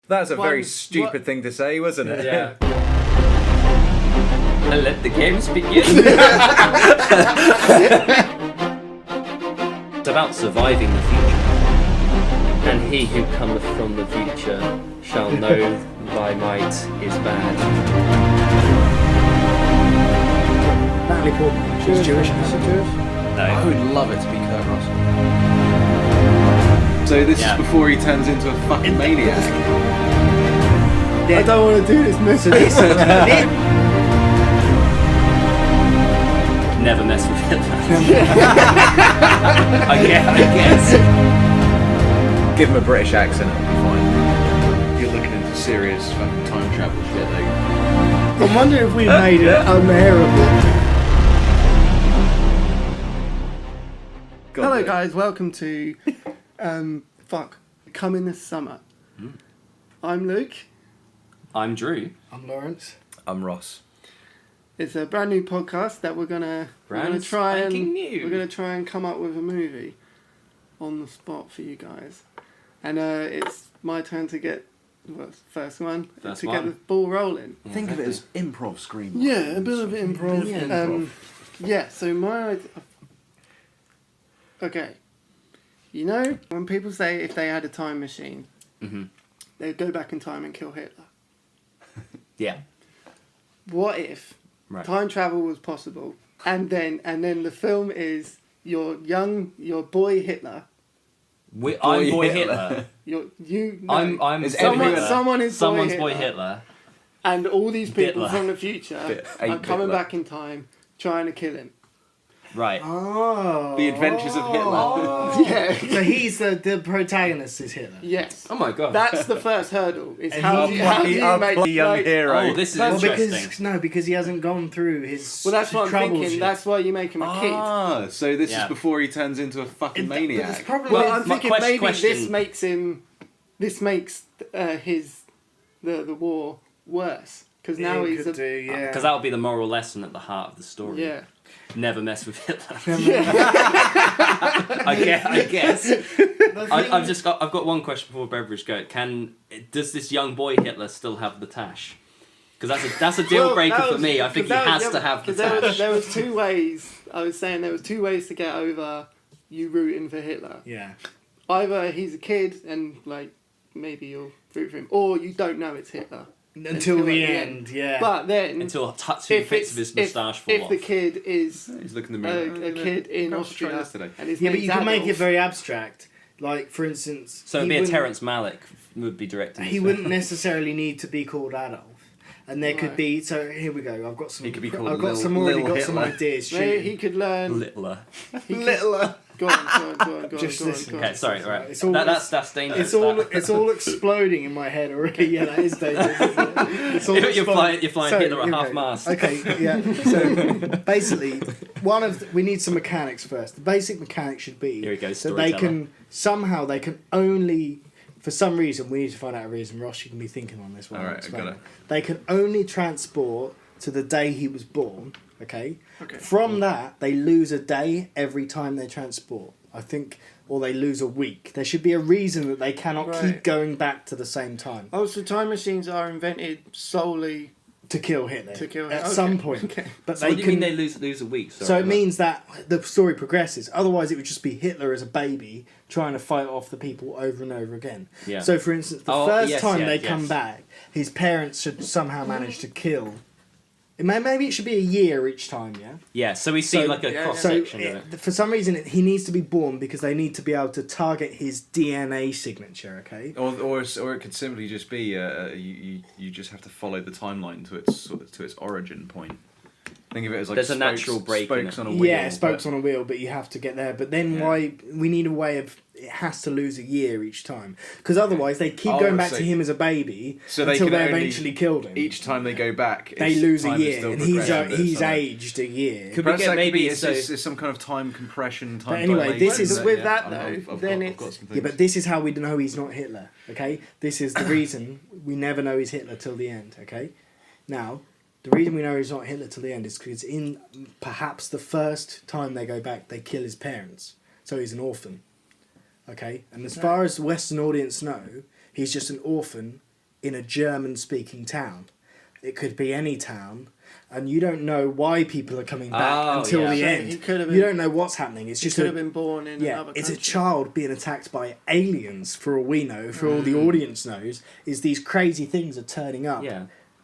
That's a very stupid thing to say, wasn't it? Yeah. And let the games begin. It's about surviving the future. And he who cometh from the future shall know thy might is bad. Natalie Portman. She's Jewish. No. I would love it to be Kurt Russell. So this is before he turns into a fucking maniac. I don't want to do this message. Never mess with Hitler. I guess. Give him a British accent, it'll be fine. You're looking into serious fucking time travel shit, though. I'm wondering if we made it unbearable. Hello guys, welcome to Coming This Summer. I'm Luke. I'm Drew. I'm Laurence. I'm Ross. It's a brand new podcast that we're gonna try and come up with a movie on the spot for you guys. And it's my turn to get first one get the ball rolling. Yeah, think of it as improv screen. Yeah, a bit of improv. So my idea. Okay. You know, when people say if they had a time machine, they'd go back in time and kill Hitler. Yeah. What if time travel was possible, and then the film is your boy Hitler. I'm boy Hitler. Someone is someone's boy Hitler. And all these people Hitler. from the future are coming back in time, trying to kill him. Right. Oh. The Adventures of Hitler. Oh. Yeah. So he's the protagonist is Hitler. Yes. Oh my god. That's the first hurdle. Is And how do you make a young hero? Oh, this is interesting. Because he hasn't gone through his that's what I'm trouble thinking. shit. That's why you make him a kid. Ah, so this is before he turns into a fucking maniac. Well, I'm thinking maybe this makes him. This makes the war worse because now he's because that would be the moral lesson at the heart of the story. Yeah. Never mess with Hitler. I guess. I've got one question before Beveridge go. Does this young boy Hitler still have the tash? Because that's a deal breaker for me. I think he has to have the tash. There was two ways. I was saying there was two ways to get over you rooting for Hitler. Yeah. Either he's a kid and maybe you'll root for him, or you don't know it's Hitler. Until the end, yeah. But then until two bits of his moustache fall off. If the kid is he's looking in the mirror. A kid in Austria and his name's but you Adolf. can make it very abstract. Like, for instance... So it'd be a Terrence Malick would be directing. He wouldn't necessarily need to be called Adolf. And there could be... So, here we go. I've got some... He could be called some ideas. Maybe he could learn... Littler. Littler. Go on. Just listen. Okay, sorry, right. It's all, that's dangerous. It's all exploding in my head already. Yeah, that is dangerous. It's all you're flying Hitler at half mast. Okay, yeah. So basically, we need some mechanics first. The basic mechanic should be here we go, that they can only, for some reason, we need to find out a reason. Ross, you can be thinking on this one. All right, I got it. They can only transport to the day he was born. Okay. From that, they lose a day every time they transport. I think, or they lose a week. There should be a reason that they cannot keep going back to the same time. Oh, so time machines are invented solely to kill Hitler. At some point. Okay. But so what do you mean they lose a week? So it means that the story progresses. Otherwise, it would just be Hitler as a baby trying to fight off the people over and over again. Yeah. So, for instance, the first time they come back, his parents should somehow manage to kill. Maybe it should be a year each time, yeah? Yeah, so we see a cross-section of it. For some reason, he needs to be born because they need to be able to target his DNA signature, okay? Or it could simply just be you just have to follow the timeline to its origin point. Think of it as like there's a natural break spokes on a wheel. Yeah, spokes on a wheel, but you have to get there. But then why we need a way of it has to lose a year each time because otherwise they keep going back to him as a baby until they eventually killed him. Each time they go back, they lose a year, and he's aged a year. Could we get maybe it's some kind of time compression? But anyway, this is with that though. But this is how we know he's not Hitler. Okay, this is the reason we never know he's Hitler till the end. Okay, now. The reason we know he's not Hitler till the end is because in perhaps the first time they go back, they kill his parents. So he's an orphan. Okay? And as far as the Western audience know, he's just an orphan in a German-speaking town. It could be any town, and you don't know why people are coming back until the So end. he could have been, you don't know what's happening. It's just could have been born in another it's country. a child being attacked by aliens. For all we know, for all the audience knows, is these crazy things are turning up,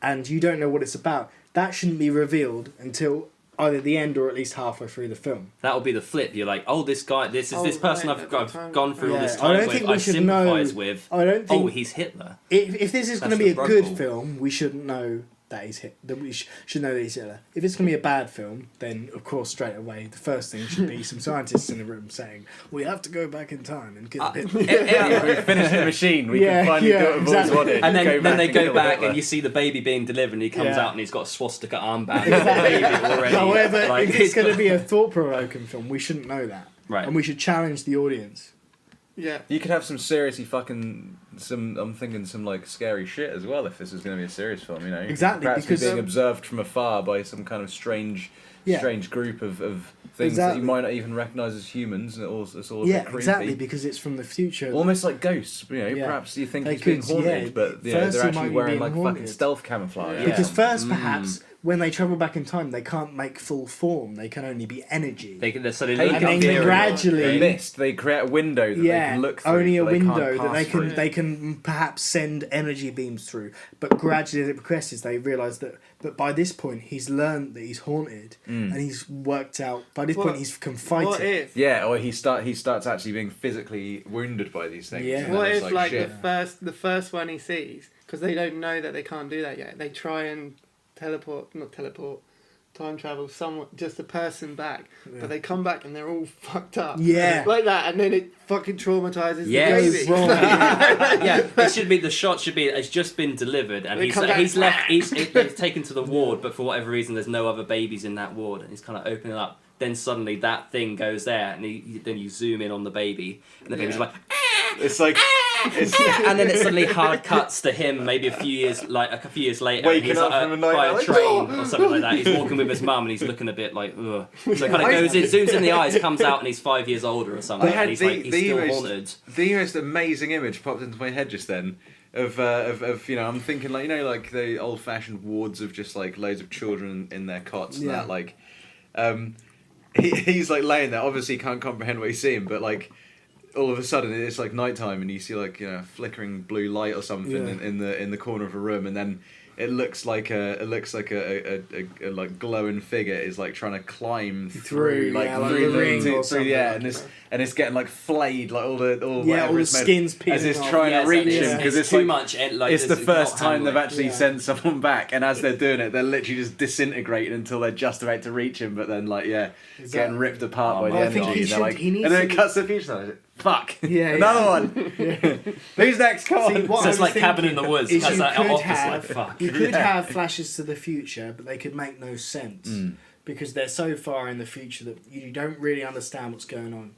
and you don't know what it's about. That shouldn't be revealed until either the end or at least halfway through the film. That will be the flip. You're like, oh, this guy, this person I've gone through all this I time don't with, think we I should sympathise know. with. I don't think. Oh, he's Hitler. If this is going to That's be the a good struggle. film, we shouldn't know that he's that we should know that he's Hitler. If it's going to be a bad film, then of course straight away the first thing should be some scientists in the room saying, "We have to go back in time and kill Hitler." We finished the machine. We can finally do what we've always wanted. And then they go kill back Hitler. and you see the baby being delivered and he comes out and he's got a swastika armband. Exactly. The baby already. However, Like, if it's going to be a thought-provoking film, we shouldn't know that, Right. and we should challenge the audience. Yeah. You could have some seriously fucking I'm thinking some like scary shit as well if this is going to be a serious film, you know. Exactly, Perhaps because being observed from afar by some kind of strange group of things that you might not even recognise as humans, and it's all a bit creepy. Exactly, because it's from the future. Almost like ghosts, you know. Perhaps you think They he's being could, haunted, but first they're he actually might be wearing being like haunted. fucking stealth camouflage. Yeah. Because first, perhaps, when they travel back in time, they can't make full form. They can only be energy. They look and then ethereal. gradually, They mist. They create a window that they can look through. only a but they can't window that pass through. they can perhaps send energy beams through. But gradually, as it progresses, they realise that by this point he's learned that he's haunted, and he's worked out. By this point, he's can fight What it. if? Yeah, or he starts actually being physically wounded by these things. Yeah. and then What it's if like shit. the first one he sees, because they don't know that they can't do that yet. They try and time travel someone, just a person back, but they come back and they're all fucked up. Yeah. Like that, and then it fucking traumatizes Yes. the baby. Wrong. It should be the shot should be it's just been delivered and They he's come back. he's taken to the ward, but for whatever reason there's no other babies in that ward and he's kind of opening up. Then suddenly that thing goes there and then you zoom in on the baby and the baby's like It's like and then it suddenly hard cuts to him maybe a few years later Waking and he's up like, from a nightmare, by a like, train or something like that. He's walking with his mum and he's looking a bit like ugh. So it kind of goes in, zooms in the eyes, comes out and he's 5 years older or something. I had And he's still haunted. the most amazing image popped into my head just then of you know, I'm thinking like, you know, like the old fashioned wards of just like loads of children in their cots and that, like he's like laying there, obviously can't comprehend what he's seeing, but like all of a sudden it's like nighttime and you see like, you know, flickering blue light or something in the corner of a room, and then it looks like a like glowing figure is like trying to climb through like through the ring or through the air, something and it's getting like flayed, like all all whatever the it's made skin's as peeling it's off. trying to reach him, because it's it's too like, much. it's the first time they've actually Yeah. sent someone back, and as they're doing it, they're literally just disintegrating until they're just about to reach him, but then like getting ripped apart by the I think energy. he They're should- like, he needs and then to it cuts to the future. and I was like, fuck. Yeah, Another one. Who's next? Come on. See, what So I it's was like Cabin in thinking the Woods. is Has you that could office have- like fuck. You could have flashes to the future, but they could make no sense Mm. because they're so far in the future that you don't really understand what's going on.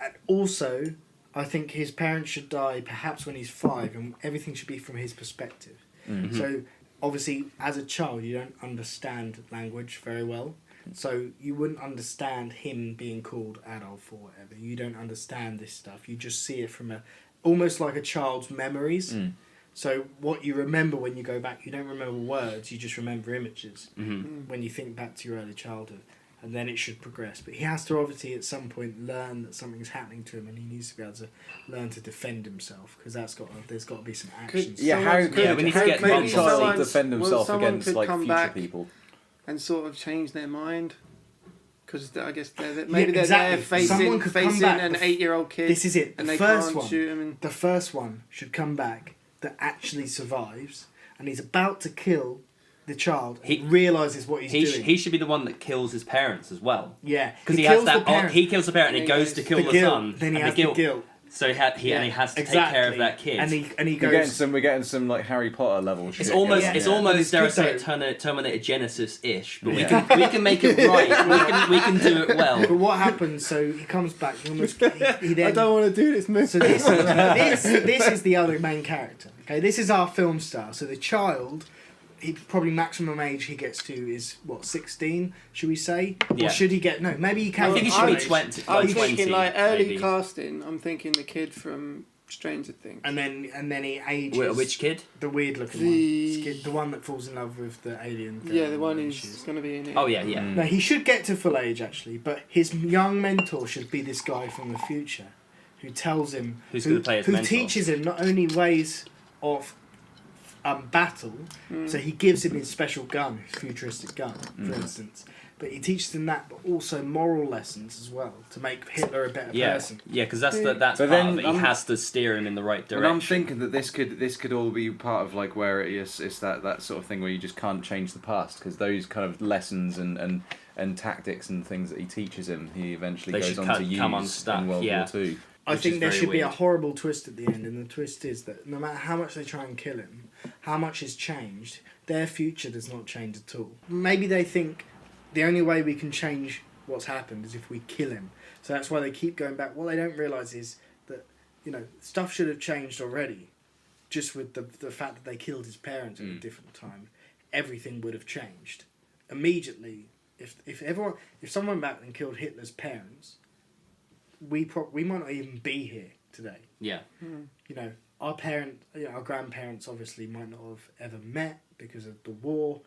And also, I think his parents should die perhaps when he's 5, and everything should be from his perspective. Mm-hmm. So, obviously, as a child, you don't understand language very well. So you wouldn't understand him being called Adolf or whatever. You don't understand this stuff. You just see it from almost like a child's memories. Mm. So what you remember when you go back, you don't remember words, you just remember images when you think back to your early childhood. And then it should progress. But he has to obviously at some point learn that something's happening to him, and he needs to be able to learn to defend himself, because there's got to be some actions. we need to get maybe one child someone- defend himself someone against could like come future back people. and sort of change their mind, because I guess they're exactly. Someone there could come facing back an 8-year-old kid. This is it. and The they first can't one. shoot him. And The first one should come back that actually survives, and he's about to kill the child. He realizes what he's doing. He should be the one that kills his parents as well. Yeah, Because he kills has the that. parent. He kills the parent and he goes to kill the guilt. son. Then he and has the the guilt. So he has to take care of that kid. And he We're goes. getting some like Harry Potter level shit. It's almost Yeah. it's Yeah. almost But it's dare I good, say it, Terminator Genesis-ish, but Yeah. we can make it right. we can do it well. But what happens? So he comes back. He then. I don't want to do this movie. So this is the other main character. Okay, this is our film star. So the child, he probably maximum age he gets to is what, 16? Should we say? Yeah. Or should he get no? Maybe he can. I think he should be 20. I'm Like thinking 20, like early maybe. casting. I'm thinking the kid from Stranger Things. And then he ages. Which kid? The weird looking one. The one that falls in love with the alien girl. Yeah, the one who's going to be in it. Oh yeah. No, he should get to full age actually, but his young mentor should be this guy from the future, who tells him who's going to play his mentor. Who teaches him not only ways of battle, so he gives him his special gun, his futuristic gun, for instance. But he teaches him that, but also moral lessons as well to make Hitler a better person. Yeah, because that's part of it. He has to steer him in the right direction. But I'm thinking that this could all be part of like where it's that sort of thing where you just can't change the past, because those kind of lessons and tactics and things that he teaches him, he eventually goes on to use in World War II. I think there should be a horrible twist at the end, and the twist is that no matter how much they try and kill him, how much is changed, their future does not change at all. Maybe they think the only way we can change what's happened is if we kill him. So that's why they keep going back. What they don't realise is that, stuff should have changed already. Just with the fact that they killed his parents at a different time, everything would have changed. Immediately, if someone went back and killed Hitler's parents, we might not even be here today. Yeah. Our our grandparents obviously might not have ever met because of the war.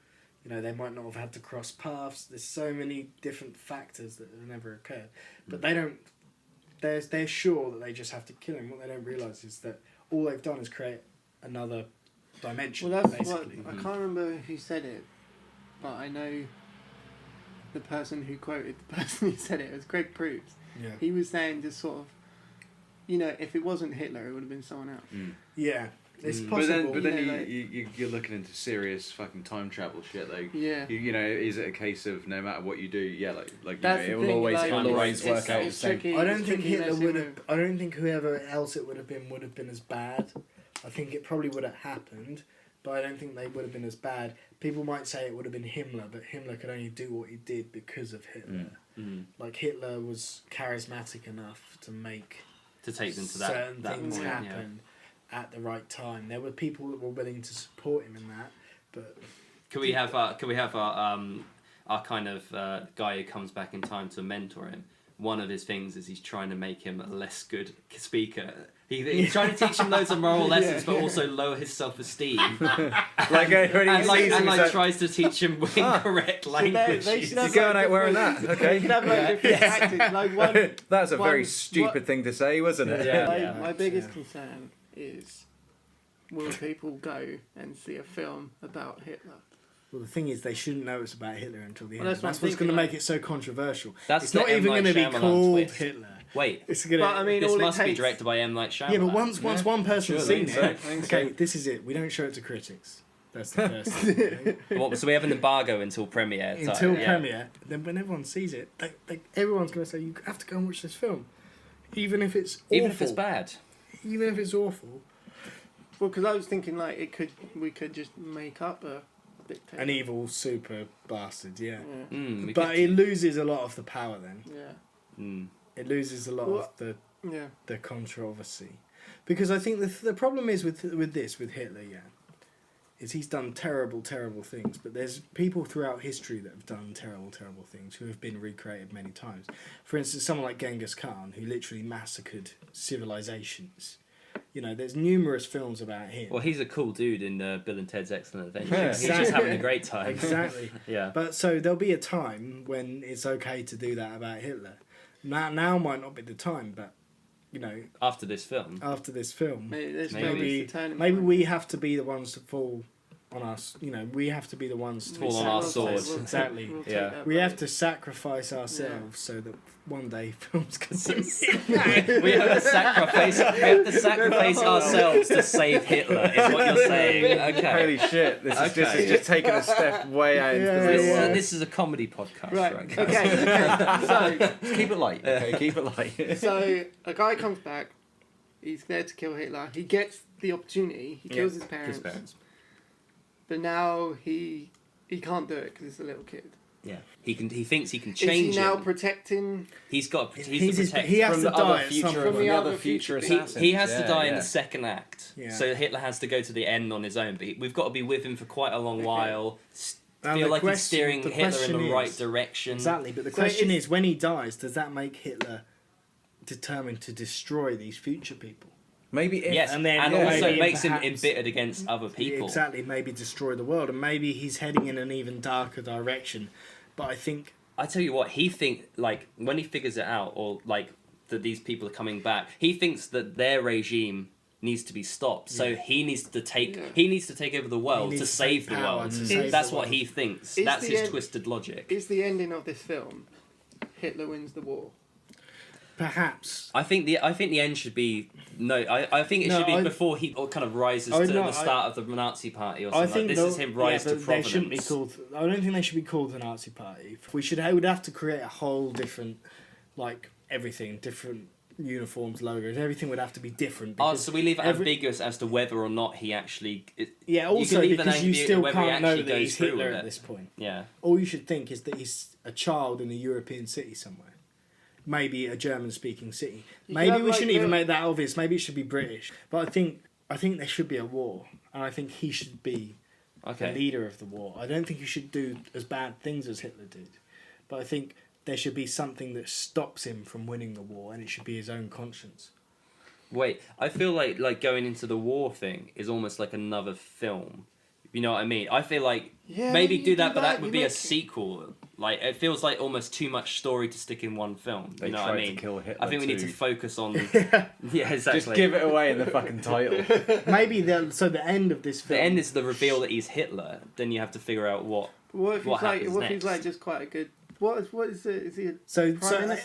They might not have had to cross paths. There's so many different factors that have never occurred. But they don't... They're sure that they just have to kill him. What they don't realise is that all they've done is create another dimension, basically. I can't remember who said it, but I know the person who quoted the person who said it. It was Greg Proops. Yeah. He was saying just sort of, if it wasn't Hitler, it would have been someone else. Yeah. It's possible. But then you're looking into serious fucking time travel shit. Like, is it a case of no matter what you do, it will always work out the same. I don't think Hitler would have. I don't think whoever else it would have been as bad. I think it probably would have happened, but I don't think they would have been as bad. People might say it would have been Himmler, but Himmler could only do what he did because of Hitler. Like Hitler was charismatic enough to take them to certain that things point, happen at the right time. There were people that were willing to support him in that, but Can we have our kind of guy who comes back in time to mentor him? One of his things is he's trying to make him a less good speaker. He's trying to teach him loads of moral lessons, but also lower his self-esteem. Tries to teach him incorrect language. You're going out wearing that, okay? That's a very stupid thing to say, wasn't it? My biggest concern is, will people go and see a film about Hitler? Well, the thing is, they shouldn't know it's about Hitler until the end. That's what's going to make it so controversial. It's not even going to be called Hitler. Wait, this must be directed by M. Night Shyamalan. Yeah, but once one person's seen it, okay, this is it. We don't show it to critics. That's the first thing. So we have an embargo until premiere. Premiere. Then when everyone sees it, everyone's going to say, you have to go and watch this film. Even if it's awful. Even if it's bad. Even if it's awful. Well, because I was thinking, we could just make up a dictator. An evil super bastard, yeah. But it loses a lot of the power then. Yeah. It loses a lot of the controversy. Because I think the problem is with Hitler, is he's done terrible, terrible things, but there's people throughout history that have done terrible, terrible things who have been recreated many times. For instance, someone like Genghis Khan, who literally massacred civilizations. There's numerous films about him. Well, he's a cool dude in Bill and Ted's Excellent Adventure. He's just having a great time. Exactly. Yeah. But so there'll be a time when it's okay to do that about Hitler. Now might not be the time, but after this film, maybe we have to be the ones to fall on us. We have to be the ones to fall on our swords. Exactly. We have to sacrifice ourselves so that one day films can see. We have to sacrifice ourselves to save Hitler. Is what you're saying? Okay. Holy shit! This is just taking a step way out into the This is a comedy podcast, right? Okay. So keep it light. Okay, keep it light. So a guy comes back. He's there to kill Hitler. He gets the opportunity. He kills his parents. But now he can't do it because he's a little kid. Yeah, he thinks he can change. Is he now protecting? He has to die from the other future assassins. He has to die in the second act. Yeah. So Hitler has to go to the end on his own. But we've got to be with him for quite a long while. Feel like he's steering Hitler in the right direction. Exactly, but the question is, when he dies, does that make Hitler determined to destroy these future people? Maybe if... Yes, and then also maybe makes him perhaps- embittered against other people. Exactly, maybe destroy the world, and maybe he's heading in an even darker direction. But I think... I tell you what, he think like when he figures it out, or like that these people are coming back, he thinks that their regime needs to be stopped. So he needs to take over the world to save the world. That's what he thinks. That's his twisted logic. Is the ending of this film Hitler wins the war? Perhaps. I think the end should be I think it should be before he kind of rises to the start of the Nazi Party or something. This is him rise to prominence. They shouldn't be called. I don't think they should be called the Nazi Party. We would have to create a whole different, like everything, different uniforms, logos. Everything would have to be different. So we leave it ambiguous as to whether or not he actually. Also because you still can't know that he's Hitler at this point. Yeah. All you should think is that he's a child in a European city somewhere. Maybe a German-speaking city. Maybe we shouldn't even make that obvious. Maybe it should be British. But I think there should be a war, and I think he should be the leader of the war. I don't think he should do as bad things as Hitler did, but I think there should be something that stops him from winning the war, and it should be his own conscience. Wait, I feel like going into the war thing is almost like another film. You know what I mean? I feel like maybe do that, but that would be a sequel. Like it feels like almost too much story to stick in one film. You know what I mean? To kill Hitler I think we need to focus on. Yeah, exactly. Just give it away in the fucking title. Maybe the end of this film. The end is the reveal that he's Hitler. Then you have to figure out what happens next. He's like just quite a good. What is it? Is he a so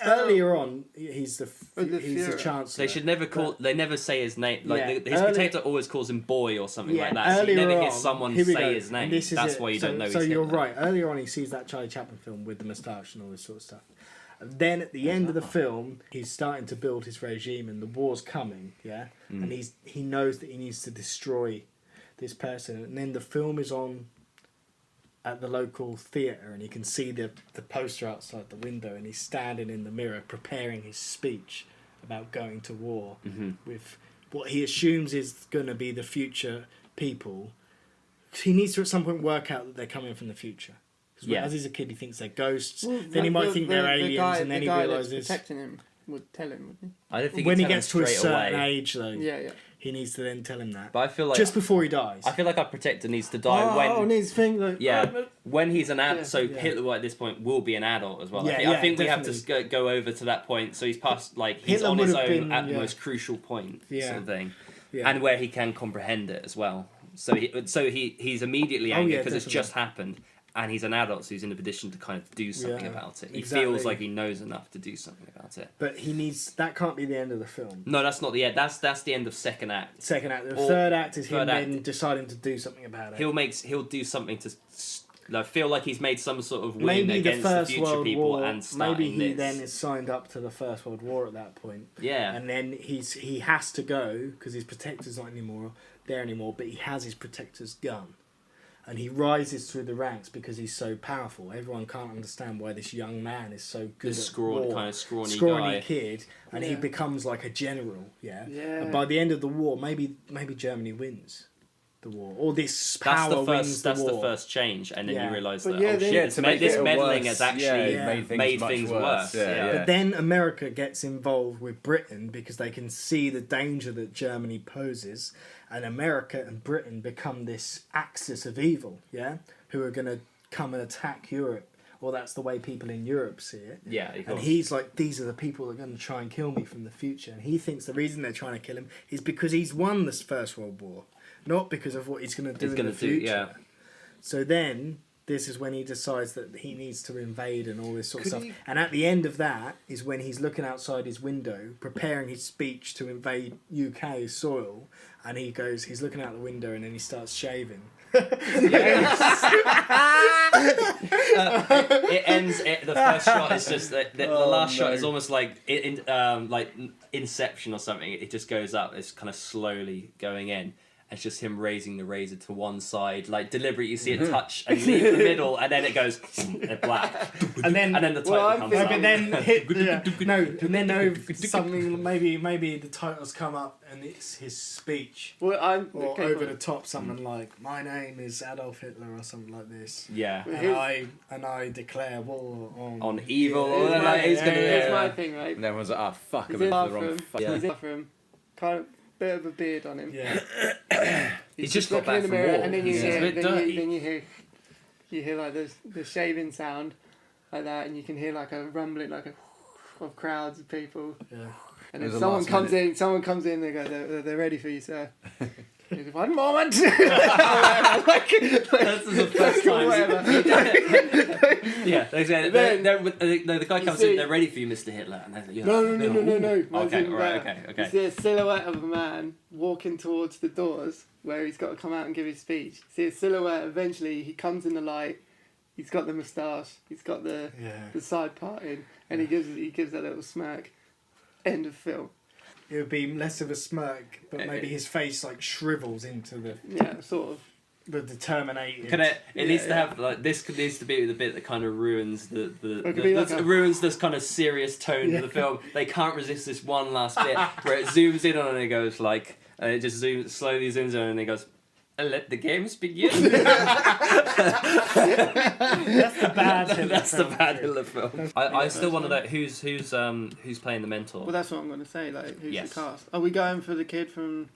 earlier on he's the Führer. chancellor. They should never call. They never say his name. Like his protector always calls him boy or something like that. So you never hear someone say his name. That's why you don't know. So he's you're Hitler. right. Earlier on, he sees that Charlie Chaplin film with the moustache and all this sort of stuff. And then at the end of the film, he's starting to build his regime, and the war's coming. Yeah, and he knows that he needs to destroy this person, and then the film is on at the local theatre, and he can see the poster outside the window, and he's standing in the mirror preparing his speech about going to war with what he assumes is going to be the future people. He needs to at some point work out that they're coming from the future. Because as he's a kid, he thinks they're ghosts. Then he might think they're aliens, and then he realises protecting him would tell him, wouldn't he? I don't think when he gets to a certain age, though. Yeah. He needs to then tell him that. But I feel like just before he dies. I feel like our protector needs to die when he's an adult. So Hitler at this point will be an adult as well. I think we have to go over to that point. So he's past he's on his own at the most crucial point, sort of thing, and where he can comprehend it as well. So he's immediately angry because it's just happened. And he's an adult, so he's in a position to kind of do something about it. He feels like he knows enough to do something about it. But that can't be the end of the film. No, that's not the end. That's the end of second act. Second act. The third act is him then deciding to do something about it. He'll do something to feel like he's made some sort of win against the future people and starting Maybe he then is signed up to the First World War at that point. Yeah. And then he has to go because his protector's not there anymore, but he has his protector's gun. And he rises through the ranks because he's so powerful. Everyone can't understand why this young man is so good at war. Kind of scrawny guy. Kid, and he becomes like a general. Yeah. And by the end of the war, maybe Germany wins the war, or this power wins the war. That's the first change, and then you realise that this meddling has actually made things worse. But then America gets involved with Britain because they can see the danger that Germany poses. And America and Britain become this axis of evil, who are going to come and attack Europe. Or that's the way people in Europe see it. Yeah, and he's like, these are the people that are going to try and kill me from the future. And he thinks the reason they're trying to kill him is because he's won this First World War, not because of what he's going to do in the future. So then, this is when he decides that he needs to invade and all this sort of stuff. And at the end of that is when he's looking outside his window, preparing his speech to invade UK soil. And he's looking out the window and then he starts shaving. It ends. The first shot is just the last shot is almost like Inception or something. It just goes up. It's kind of slowly going in. It's just him raising the razor to one side, like deliberately. You see it touch and leave the middle, and then it goes black, and then the title comes up. But then something maybe the titles come up and it's his speech. Over the top, something like "My name is Adolf Hitler" or something like this. Yeah, and I declare war on evil. Here's my thing, right? And everyone's like, "Ah, fuck! I'm He's in in the wrong." the bathroom. Kind of bit of a beard on him. Yeah. He's just got looking back in the from mirror, war. and then you He's a hear, bit dirty. then you hear like the shaving sound like that, and you can hear like a rumbling, like of crowds of people. Yeah. And then someone comes in, they go, they're ready for you, sir. He's like, 1 moment. That's the first time. Yeah, the guy comes in, they're ready for you, Mr. Hitler. And like, no. Okay, right, okay. You see a silhouette of a man walking towards the doors where he's got to come out and give his speech. See a silhouette, eventually he comes in the light, he's got the moustache, he's got the side parting, and he gives that little smirk. End of film. It would be less of a smirk, but maybe his face like shrivels into the sort of the determinated. It needs to have like this. Needs to be the bit that kind of ruins ruins this kind of serious tone of the film. They can't resist this one last bit where it zooms in on and it goes like it just slowly zooms in and it goes. Let the games begin. That's the bad Hitler That's film. the bad Hitler film. I still want to know who's playing the mentor. Well, that's what I'm going to say. Like, who's the cast? Are we going for the kid from?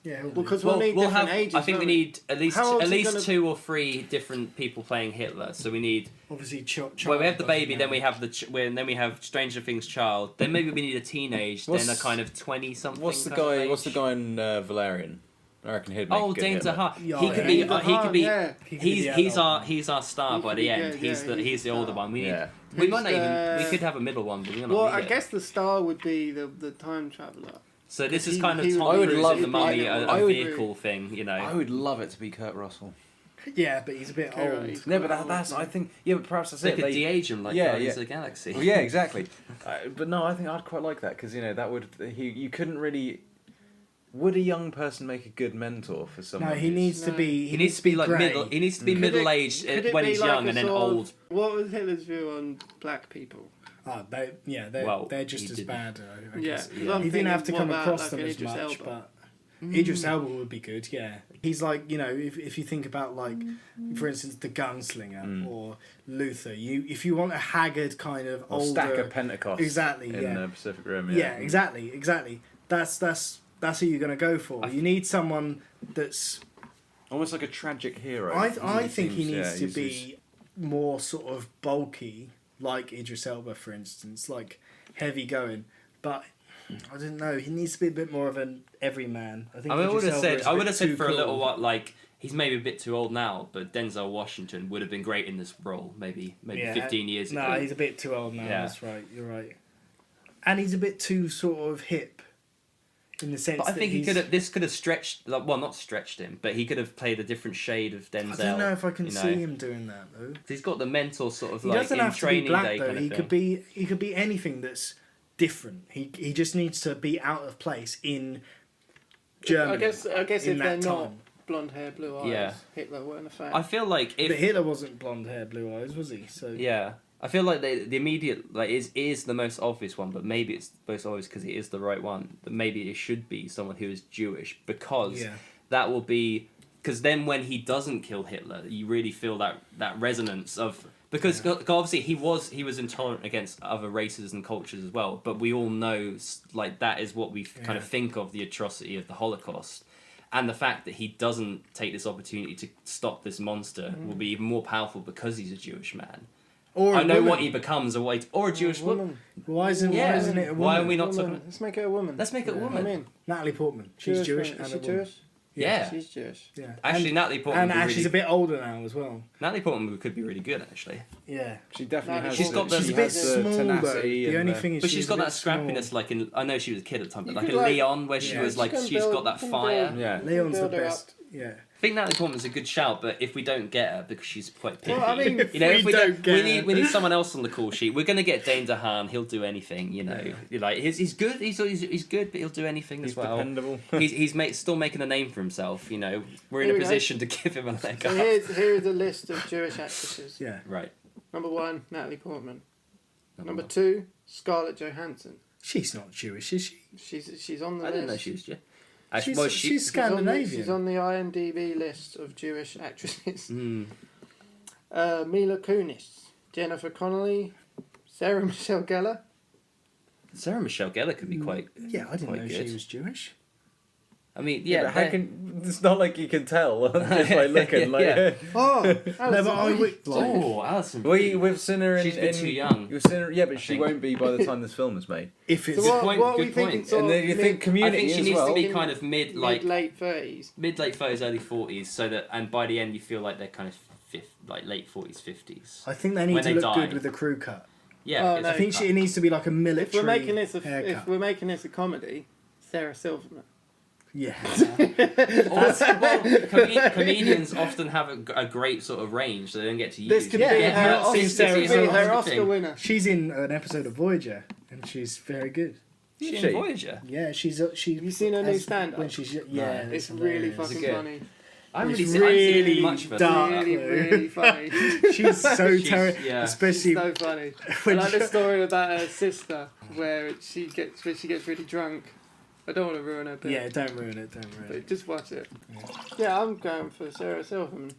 Yeah, because we'll need different ages. I think we need at least 2 or 3 different people playing Hitler. So we need obviously well, we have the baby, then we have then we have Stranger Things child. Then maybe we need a teenage. Then a kind of 20-something. What's the guy? What's the guy in Valerian? I reckon he'd make Dane DeHaan. He's our star by the end. He's the older one. We might not even. We could have a middle one, but we're not. Well, I guess the star would be the time traveler. So this is kind of Tom Cruise in the Mummy, a vehicle thing, you know. I would love it to be Kurt Russell. Yeah, but he's a bit old. No, but that's I think. Yeah, but perhaps that's they could de-age him like Guardians of the Galaxy. Well, yeah, exactly. But no, I think I'd quite like that because that would you couldn't really. Would a young person make a good mentor for someone? No, he needs to be. He needs to be like middle. He needs to be middle-aged when he's young, and then old. What was Hitler's view on black people? Oh, they're just as bad. I guess. He didn't have to come across them as much, but Idris Elba would be good. Yeah, he's like if you think about like, for instance, the Gunslinger or Luther. If you want a haggard kind of older Stack of Pentecost, exactly in the Pacific Rim. Yeah, exactly. That's who you're going to go for. You need someone that's almost like a tragic hero. I think he needs to be more sort of bulky, like Idris Elba, for instance, like heavy going. But I don't know. He needs to be a bit more of an everyman. I would have said for a little while, like he's maybe a bit too old now, but Denzel Washington would have been great in this role. Maybe 15 years ago. No, he's a bit too old now. Yeah. That's right. You're right. And he's a bit too sort of hip. In the sense, but I think this could have stretched, not stretched him, but he could have played a different shade of Denzel. I don't know if I can see him doing that though. He's got the mental sort of he like doesn't in have Training to be black, Day though. kind of he thing. could be anything that's different. He just needs to be out of place in Germany. I guess if they're not blonde hair, blue eyes, Hitler weren't a fan. I feel like but Hitler wasn't blonde hair, blue eyes, was he? So yeah. I feel like the immediate is the most obvious one, but maybe it's most obvious because it is the right one. But maybe it should be someone who is Jewish because that will be because then when he doesn't kill Hitler, you really feel that resonance of because obviously he was intolerant against other races and cultures as well. But we all know like that is what we kind of think of the atrocity of the Holocaust. And the fact that he doesn't take this opportunity to stop this monster will be even more powerful because he's a Jewish man. I know what he becomes, or a Jewish woman. Why isn't it a woman? Why are we not talking? Let's make it a woman. Let's make it a woman. I mean, Natalie Portman. She's Jewish and a woman. Jewish? Yeah. She's Jewish. Yeah. Actually, Natalie Portman. And she's a bit older now as well. Natalie Portman could be really good, actually. Yeah. She definitely has. She's got she's a bit small though. The only thing is, but she's got that scrappiness, like in. I know she was a kid at the time, but like in Leon, where she was like, she's got that fire. Yeah. Leon's the best. Yeah. I think Natalie Portman's a good shout, but if we don't get her because she's quite picky, well, I mean, if we don't get her, we need someone else on the call sheet. We're gonna get Dane DeHaan. He'll do anything, Like he's good. He's good, but he'll do anything as well. Dependable. he's still making a name for himself. We're in a position to give him a leg up. Here is a list of Jewish actresses. Yeah. Right. Number 1, Natalie Portman. Number 2, Scarlett Johansson. She's not Jewish, is she? She's on the list. I didn't know she was Jewish. She's Scandinavian. She's on the IMDb list of Jewish actresses. Mm. Mila Kunis, Jennifer Connelly, Sarah Michelle Gellar. Sarah Michelle Gellar could be quite. Yeah, I didn't know good. she was Jewish. I mean, Yeah, but how can... It's not like you can tell just by looking. Alison. We've seen her in... She's been too young. You've seen her, yeah, but she won't be by the time this film is made. If it's... So good point. And then you think Community I think she as needs well. to be kind of late 30s. Mid-late 30s, early 40s, so that... And by the end, you feel like they're kind of late 40s, 50s. I think they need to look good with the crew cut. Yeah. I think it needs to be like a military If we're making this a comedy, Sarah Silverman. Yeah. Comedians often have a great sort of range that they don't get to use. This could be her Oscar winner. She's in an episode of Voyager, and she's very good. She's in Voyager? Yeah, she's... Have you seen her new stand-up? It's really fucking funny. I haven't really much of her. Really funny. She's so terrible. Yeah. Especially... She's so funny. I like the story about her sister, where she gets really drunk. I don't want to ruin her bit. Yeah, don't ruin it. But just watch it. Yeah, I'm going for Sarah Silverman.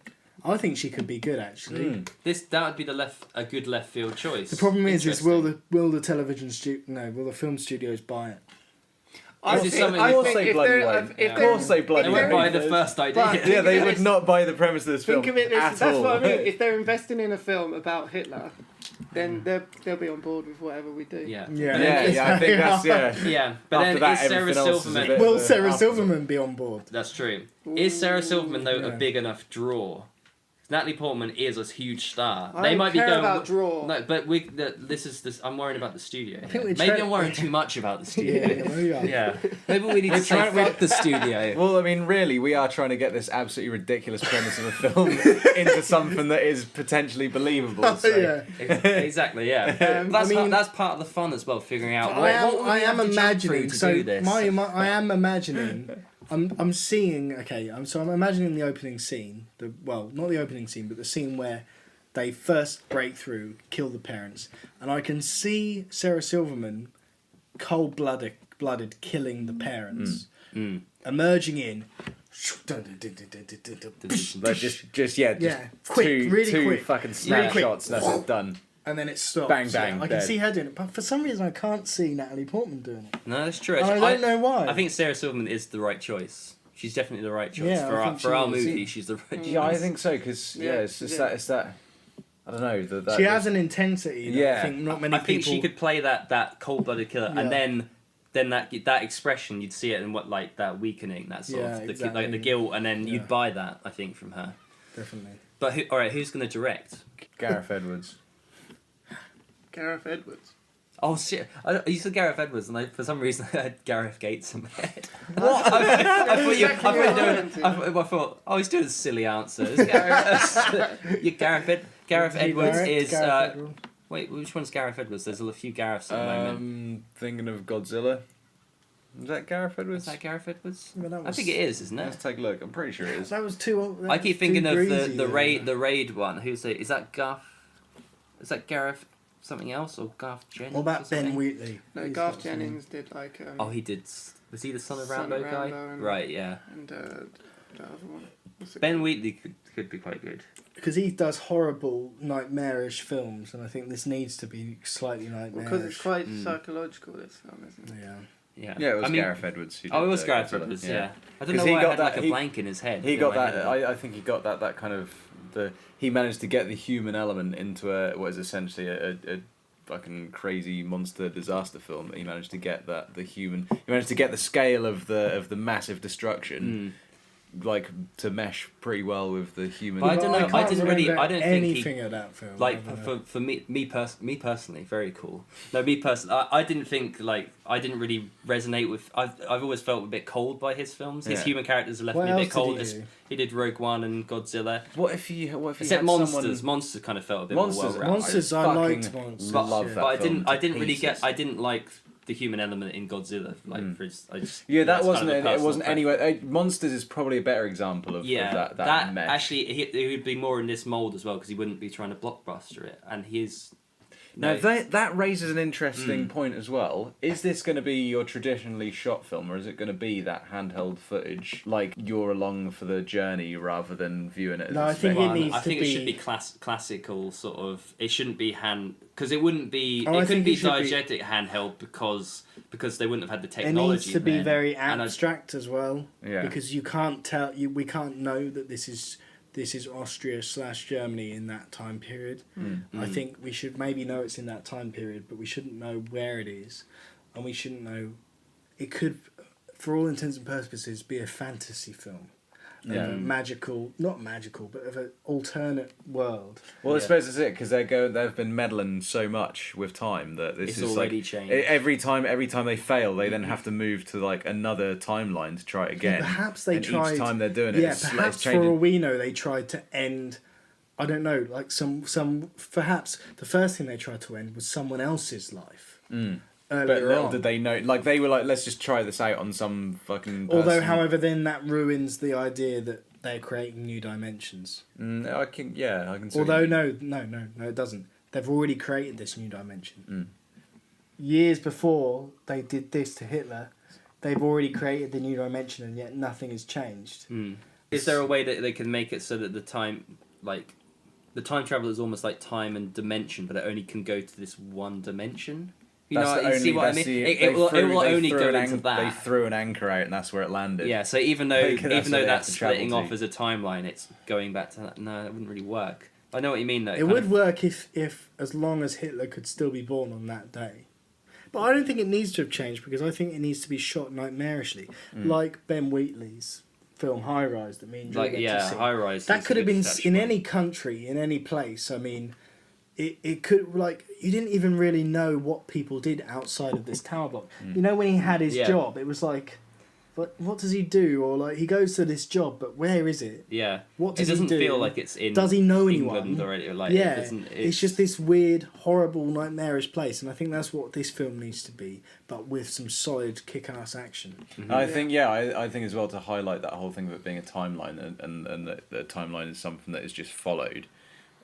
I think she could be good, actually. That would be a good left field choice. The problem is will the film studios buy it? Of course they bloody won't. They won't buy the first idea. Yeah, they would not buy the premise of this film. Think of it that's what I mean. If they're investing in a film about Hitler, then they'll be on board with whatever we do. Yeah. I think that's Yeah, but after then that, is Sarah Silverman? Will Sarah Silverman be on board? That's true. Is Sarah Silverman though a big enough draw? Natalie Portman is a huge star. They might be going about draw. No, but I'm worrying about the studio. Maybe I'm worrying too much about the studio. Yeah. Maybe we need to say fuck the studio. Well, I mean, really, we are trying to get this absolutely ridiculous premise of a film into something that is potentially believable. So. Exactly. Yeah. That's part of the fun as well, figuring out. I am imagining. I am imagining. I'm seeing. I'm imagining the opening scene. Not the opening scene, but the scene where they first break through, kill the parents, and I can see Sarah Silverman, cold-blooded, killing the parents, emerging in. But just quick, really quick, fucking snapshots. That's it, done. And then it stops. Bang, bang. I can see her doing it, but for some reason I can't see Natalie Portman doing it. No, that's true. And I don't know why. I think Sarah Silverman is the right choice. She's definitely the right choice for our movie. She's the right choice. Yeah, I think so because it's just that. I don't know that. She has an intensity. That I think not many people. I think she could play that cold-blooded killer, and then that expression you'd see it in that weakening, that sort of the guilt, and then you'd buy that. I think from her. Definitely. But who's going to direct? Gareth Edwards. Gareth Edwards. Oh shit! You said Gareth Edwards, and for some reason I had Gareth Gates in my head. What? I thought, oh, he's doing a silly answer. Gareth Edwards is. Wait, which one's Gareth Edwards? There's a few Gareths at the moment. Thinking of Godzilla. Is that Gareth Edwards? Is that Gareth Edwards? I think it is, isn't it? Let's take a look. I'm pretty sure it is. That was too. I keep thinking of the raid one. Is that Garth? Is that Gareth? Something else or Garth Jennings? What about Ben Wheatley? No, Garth Jennings did he did. Was he the Son of Rambo guy? Right, yeah. And the other one. Ben Wheatley could be quite good. Because he does horrible, nightmarish films, and I think this needs to be slightly nightmarish. Because it's quite psychological, this film, isn't it? Yeah. Yeah, it was Gareth Edwards. Who did, it was Gareth Edwards. Yeah. I don't know why I had a blank in his head. He got that. I think he got that kind of he managed to get the human element into what is essentially a fucking crazy monster disaster film. He managed to get he managed to get the scale of the massive destruction to mesh pretty well with the human. But I don't know. I don't think anything of that film. For me personally, very cool. No, me personally, I didn't think I didn't really resonate with. I've always felt a bit cold by his films. His human characters left me a bit cold. He did Rogue One and Godzilla. What if he except Monsters? Monsters kind of felt a bit more well-rounded. Monsters, I liked Monsters. Love that. But film I didn't like the human element in Godzilla. That wasn't it wasn't anyway. Monsters is probably a better example of that mesh. Actually he would be more in this mold as well because he wouldn't be trying to blockbuster it, and Now that raises an interesting point as well. Is this going to be your traditionally shot film, or is it going to be that handheld footage, like you're along for the journey rather than viewing it? I think it needs I to think be. It should be classical sort of. It shouldn't be because it wouldn't be. Oh, it couldn't be diegetic handheld because they wouldn't have had the technology. It needs to be then. very abstract as well. Yeah. Because you can't tell we can't know that this is Austria/Germany in that time period. I think we should maybe know it's in that time period, but we shouldn't know where it is, and we shouldn't know. It could, for all intents and purposes, be a fantasy film. Of a not magical, but of an alternate world. Well, I suppose that's it, because they've been meddling so much with time that this it's is already like changed. Every time they fail, they then have to move to like another timeline to try it again. Perhaps they and tried. Each time they're doing it, perhaps for all we know, they tried to end. I don't know, like some. Perhaps the first thing they tried to end was someone else's life. But little did they know, like they were like, let's just try this out on some fucking person. Although, however, then that ruins the idea that they're creating new dimensions. I can see. Although no, it doesn't. They've already created this new dimension. Years before they did this to Hitler, they've already created the new dimension, and yet nothing has changed. Is there a way that they can make it so that the time travel is almost like time and dimension, but it only can go to this one dimension? You see what I mean? It will only go into that. They threw an anchor out, and that's where it landed. Yeah, so even though that's splitting off to. as a timeline, it's going back to that. No, that wouldn't really work. I know what you mean, though. It would work if as long as Hitler could still be born on that day. But I don't think it needs to have changed, because I think it needs to be shot nightmarishly, like Ben Wheatley's film High Rise that me and Drew went to see. High Rise. That could have been in any country, in any place. I mean, it could, like, you didn't even really know what people did outside of this tower block. You know, when he had his job, it was like, what does he do? Or like, he goes to this job, but where is it? Yeah. What does he do? It doesn't he feel like it's in Does he know England anyone? or like, yeah, it's just this weird, horrible, nightmarish place, and I think that's what this film needs to be, but with some solid, kick-ass action. I think as well, to highlight that whole thing of it being a timeline, and that the timeline is something that is just followed,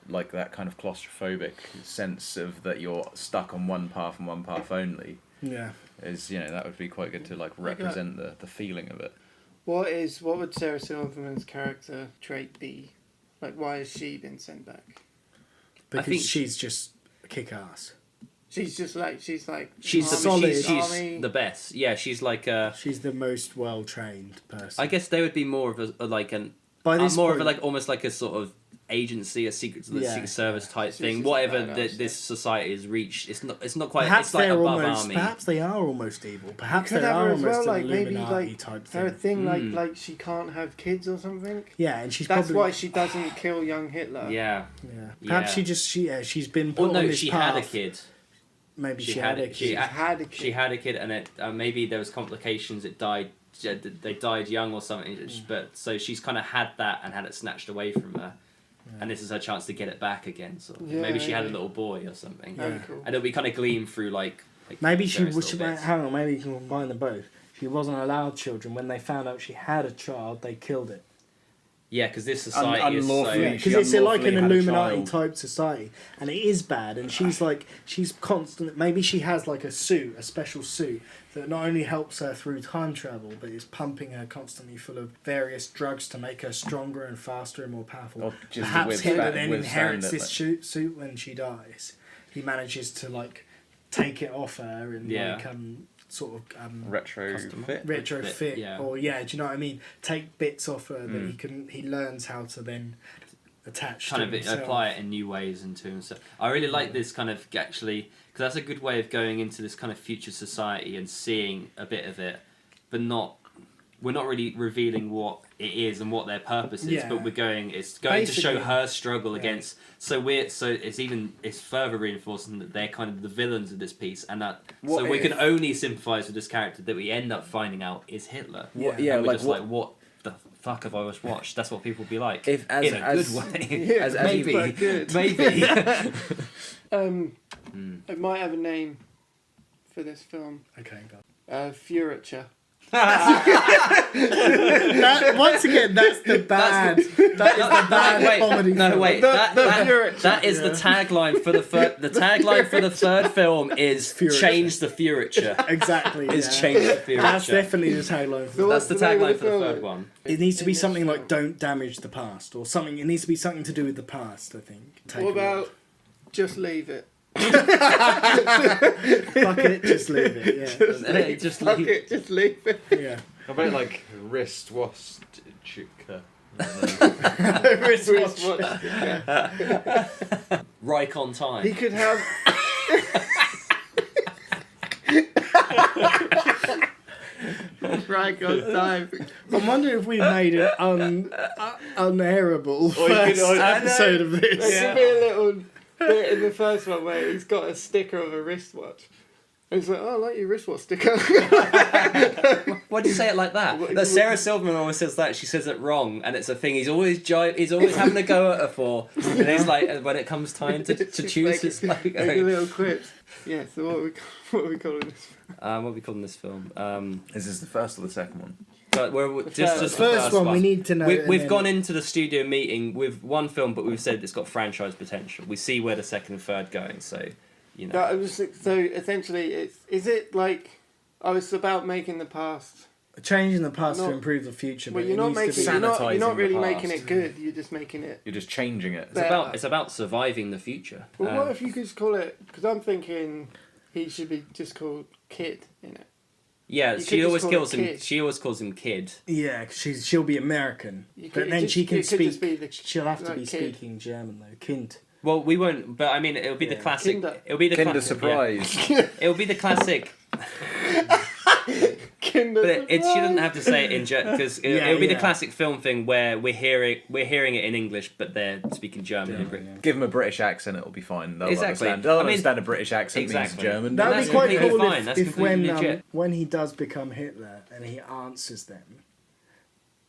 like that kind of claustrophobic sense of that you're stuck on one path and one path only. Yeah. Is, that would be quite good to like represent the feeling of it. What would Sarah Silverman's character trait be? Like, why has she been sent back? Because she's just kick-ass. She's like she's solid. She's the best. Yeah, she's like she's the most well-trained person. I guess they would be more of almost like a sort of agency, a secret service type thing. Whatever this society has reached, it's not quite. Perhaps it's like above army. Perhaps they are almost evil. Perhaps they are almost an Illuminati type thing. Her thing, like she can't have kids or something. Yeah, and she's that's why she doesn't kill young Hitler. Yeah. Perhaps she's been put on this she path. had a kid. Maybe she had a kid. She had a kid, and it maybe there was complications. It died. They died young or something. But so she's kind of had that and had it snatched away from her. Yeah. And this is her chance to get it back again. So maybe she had a little boy or something. Yeah. Cool. And it'll be kind of gleamed through like maybe she hang on, maybe you can combine them both. She wasn't allowed children. When they found out she had a child, they killed it. Yeah, because this society is so... Because it's like an Illuminati type society, and it is bad. And she's constant. Maybe she has like a special suit that not only helps her through time travel, but is pumping her constantly full of various drugs to make her stronger and faster and more powerful. Perhaps Hitler then inherits this suit when she dies. He manages to like take it off her and sort of retrofit, or do you know what I mean? Take bits off her that he learns how to then attach kind to of himself. Apply it in new ways into himself. I really like this kind of actually, because that's a good way of going into this kind of future society and seeing a bit of it, but we're not really revealing what it is and what their purpose is, but it's going to show her struggle against. So it's further reinforcing that they're kind of the villains of this piece, and that we can only sympathise with this character that we end up finding out is Hitler. What the fuck have I just watched? That's what people be like. If in a good way. Maybe. It might have a name for this film. Okay, go. Furriture. That, once again, that's the bad. That is the bad comedy. No, film. wait. That is the tagline for the third. The tagline for the third film is Furriture. Change the Furriture. Exactly. Is yeah. Change the Furriture. That's definitely the tagline. For That's the tagline for the third one. It needs to be something like "Don't damage the past" or something. It needs to be something to do with the past. I think. What about Just Leave It? Fuck it, just leave it. Yeah. Fuck it, just leave it. Yeah. How about like wristwatch? Wristwatch. Right on time. He could have. Right on time. I'm wondering if we made it unairable first episode of this. There could be a little bit in the first one where he's got a sticker of a wristwatch. And he's like, oh, I like your wristwatch sticker. Why do you say it like that? Sarah Silverman always says that. She says it wrong, and it's a thing he's always having a go at her for. And he's like, when it comes time to choose, it's like a little quips. Yeah. So what are we calling this? What are we calling this film? Is this the first or the second one? But we're just The first one we need to know. We've gone into the studio meeting with one film, but we've said it's got franchise potential. We see where the second and third going, so you know. So essentially, is it like, it's about making the past. Changing the past to improve the future. Well, but you're not really the making past. it good. You're just making it. You're just changing it. It's about surviving the future. Well, what if you could just call it? Because I'm thinking he should be just called Kid in it. Yeah, she always calls him. She always calls him Kid. Yeah, cause she'll be American, but then she can speak. She'll have to be kid. speaking German though. Kind. Well, we won't. But I mean, it'll be the classic. Kinder. It'll be the Kinder classic, surprise. Yeah. It'll be the classic. Kinder But she doesn't have to say it in German because it'll be the yeah. classic film thing where we're hearing it in English, but they're speaking German in Britain. Give them a British accent, it'll be fine. They'll Exactly. understand. They'll I mean, understand a British accent exactly. means German. That would That's be quite completely cool fine. That's if completely legit. when he does become Hitler and he answers them,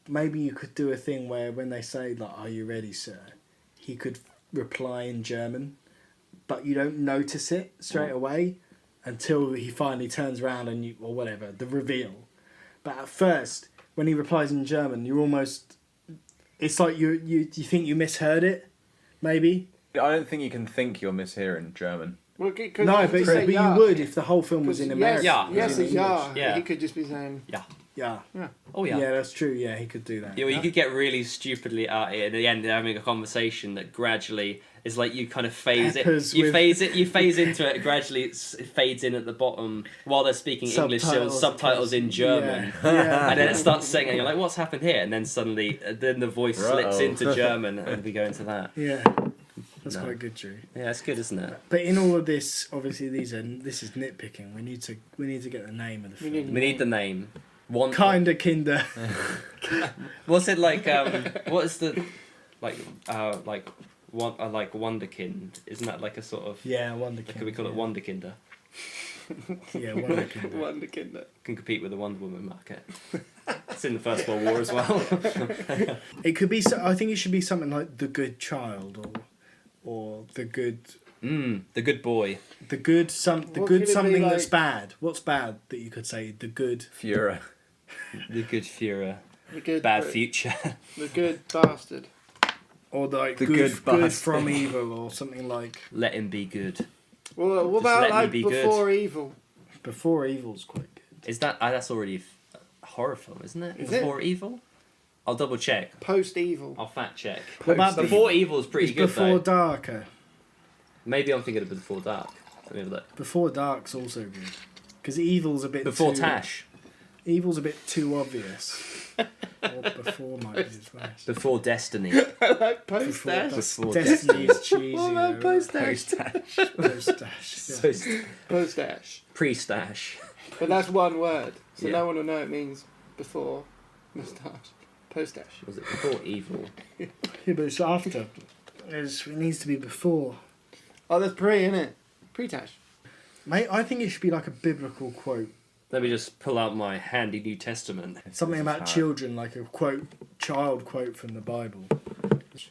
maybe you could do a thing where when they say like, "Are you ready, sir?" he could reply in German, but you don't notice it straight away until he finally turns around and or whatever, the reveal. But at first, when he replies in German, you're almost... It's like you think you misheard it, maybe? I don't think you can think you're mishearing German. Well, No, but you would if the whole film was in America. Yes, Yeah. He could just be saying... Yeah. Oh yeah. Yeah, that's true. Yeah, he could do that. Yeah, well, you could get really stupidly at it at the end, having a conversation that gradually is like you kind of phase it. You phase into it. Gradually, it fades in at the bottom while they're speaking English. So subtitles in German, and then it starts saying, and you're like, "What's happened here?" And then suddenly, then the voice slips into German, and we go into that. Yeah, that's quite good, Drew. Yeah, it's good, isn't it? But in all of this, obviously, this is nitpicking. We need to get the name of the film. We need the name. Kinda Kinder. What's it like? What is the like Wonderkind? Isn't that like a sort of Wonderkind. Could we call it Wonderkinder? Yeah, Wonderkind. Wonderkind. Can compete with the Wonder Woman market. It's in the First World War as well. It could be. I think it should be something like The Good Child, or The Good. The Good Boy. The good something like... that's bad. What's bad that you could say? The Good Führer. The Good Führer. The good Bad Future. The Good Bastard. Or like The good Bastard. from Evil, or something like. Let Him Be Good. Well, what about like Before Evil? Before Evil's quite good. Is that that's already a horror film, isn't it? Is Before Evil? I'll double check. Post Evil. I'll fact check. What about Before Evil is pretty Is good Before though. Darker. Maybe I'm thinking of Before Dark. Let me have a look. Before Dark's also good. Because Evil's a bit Before too... Tash. Evil's a bit too obvious. Or Before might be his best. Before Destiny. I like Post Dash. Before Destiny is cheesy. I like though. Post Dash. Post-dash. Yeah. Post Dash. Pre-stash. But that's one word, so Yeah. no one will know it means before moustache. Post Dash. Was it Before Evil? Yeah, but it's after. It needs to be before. Oh, that's pre, innit? Pre-Tash. Mate, I think it should be like a biblical quote. Let me just pull out my handy New Testament. Something about children, like a child quote from the Bible.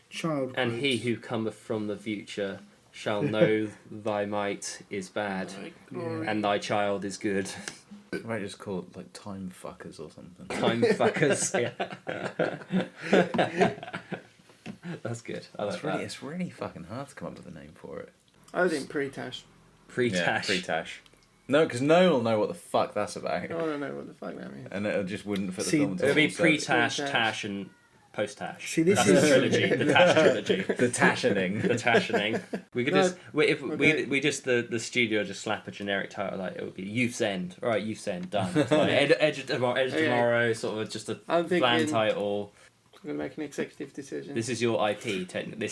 Child And quotes. he who cometh from the future shall know thy might is bad, and thy child is good. I might just call it like Time Fuckers or something. Time Fuckers. Yeah. That's good. I like that. It's really fucking hard to come up with a name for it. I think Pre-Tash. Pre-Tash. Yeah, Pre-Tash. No, because no one will know what the fuck that's about. I don't know what the fuck that means. And it just wouldn't fit the See, film. It'll be Pre-Tash. Pre-Tash, Tash, and Post-Tash. See, this That's is- the trilogy. The Tash trilogy. The Tashening. The Tashening. We could No, just if okay. we just the studio just slap a generic title like it would be Youth's End. All right, Youth's End done. It's like Edge of Tomorrow, sort of just a I'm bland thinking title. I'm going to make an executive decision. This is your IP.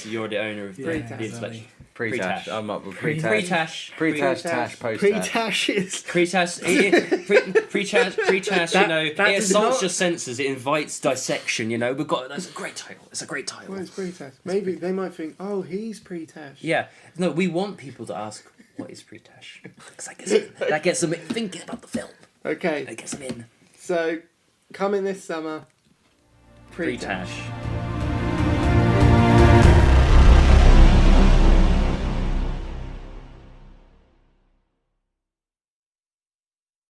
You're the owner of the Pre-Tash. intellectual. Pre-Tash. I'm up with Pre-Tash. Pre-Tash. Pre-Tash, Tash, Post-Tash. Pre-Tash is... Pre-Tash. Pre-Tash. You know, that it does assaults not- your senses. It invites dissection. You know, that's a great title. It's a great title. What is Pre-Tash? Maybe they might think, oh, he's Pre-Tash. Yeah. No, we want people to ask, what is Pre-Tash? Because that gets them thinking about the film. Okay, That gets them in. so coming this summer, Pre-Tash. Pre-Tash.